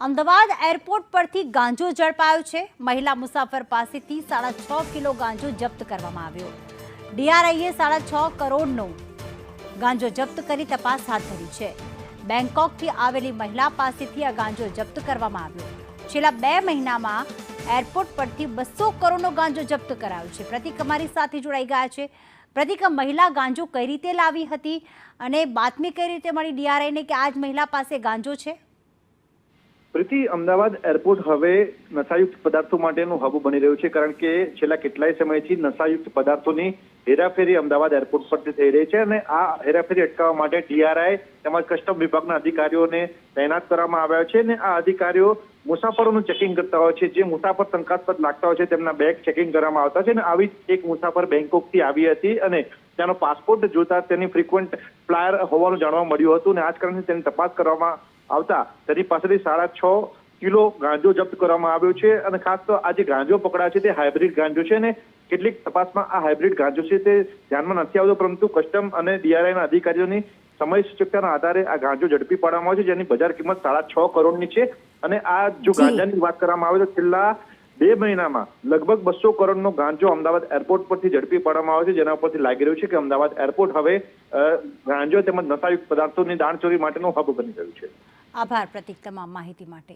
Ahmedabad airport પરથી ગાંજો ઝડપાયો છે। મહિલા મુસાફર પાસેથી 6.5 કિલો ગાંજો જપ્ત કરવામાં આવ્યો। ડીઆરઆઈએ 6.5 કરોડનો ગાંજો જપ્ત કરી તપાસ હાથ ધરી છે। બેંકોકથી આવેલી મહિલા પાસેથી આ ગાંજો જપ્ત કરવામાં આવ્યો। છેલ્લા 2 મહિનામાં એરપોર્ટ પરથી 200 કરોડનો ગાંજો જપ્ત કરાયો છે। પ્રતિક અમારી સાથે જોડાઈ ગયા છે। પ્રતિક, મહિલા ગાંજો કઈ રીતે લાવી હતી અને બાતમી કઈ રીતે મળી ડીઆરઆઈને કે આજ મહિલા પાસે ગાંજો છે? પ્રીતિ, અમદાવાદ એરપોર્ટ હવે નશાયુક્ત પદાર્થો માટેનું હબ બની રહ્યું છે, કારણ કે છેલ્લા કેટલાય સમયથી નશાયુક્ત પદાર્થોની હેરાફેરી અમદાવાદ એરપોર્ટ પરથી થઈ રહી છે અને આ હેરાફેરી અટકાવવા માટે ડીઆરઆઈ તેમજ કસ્ટમ વિભાગના અધિકારીઓને તૈનાત કરવામાં આવ્યા છે અને આ અધિકારીઓ મુસાફરોનું ચેકિંગ કરતા હોય છે। જે મુસાફર શંકાસ્પદ લાગતા હોય છે તેમના બેગ ચેકિંગ કરવામાં આવતા છે અને આવી એક મુસાફર બેંકોકથી આવી હતી અને તેનો પાસપોર્ટ જોતા તેની ફ્રિકવન્ટ ફ્લાયર હોવાનું જાણવા મળ્યું હતું અને આ જ કારણે તેની તપાસ કરવામાં આવતા તેની પાસેથી 6.5 કિલો ગાંજો જપ્ત કરવામાં આવ્યો છે અને ખાસ તો આ જે ગાંજો પકડાયો છે તે હાઇબ્રિડ ગાંજો છે અને કેટલીક તપાસમાં આ હાઇબ્રિડ ગાંજો છે તે ધ્યાનમાં નથી આવતો, પરંતુ કસ્ટમ અને ડીઆરઆઈના અધિકારીઓની સમય સૂચકતાના આધારે આ ગાંજો ઝડપી પાડવામાં આવ્યો છે, જેની બજાર કિંમત 6.5 કરોડની છે। અને આ જો ગાંજાની વાત કરવામાં આવે તો છેલ્લા 2 મહિનામાં લગભગ 200 કરોડનો ગાંજો અમદાવાદ એરપોર્ટ પરથી ઝડપી પાડવામાં આવ્યો છે, જેના પરથી લાગી રહ્યું છે કે અમદાવાદ એરપોર્ટ હવે ગાંજો તેમજ નશાયુક્ત પદાર્થોની દાણચોરી માટેનું હબ બની રહ્યું છે। આભાર પ્રતિક, તમામ માહિતી માટે।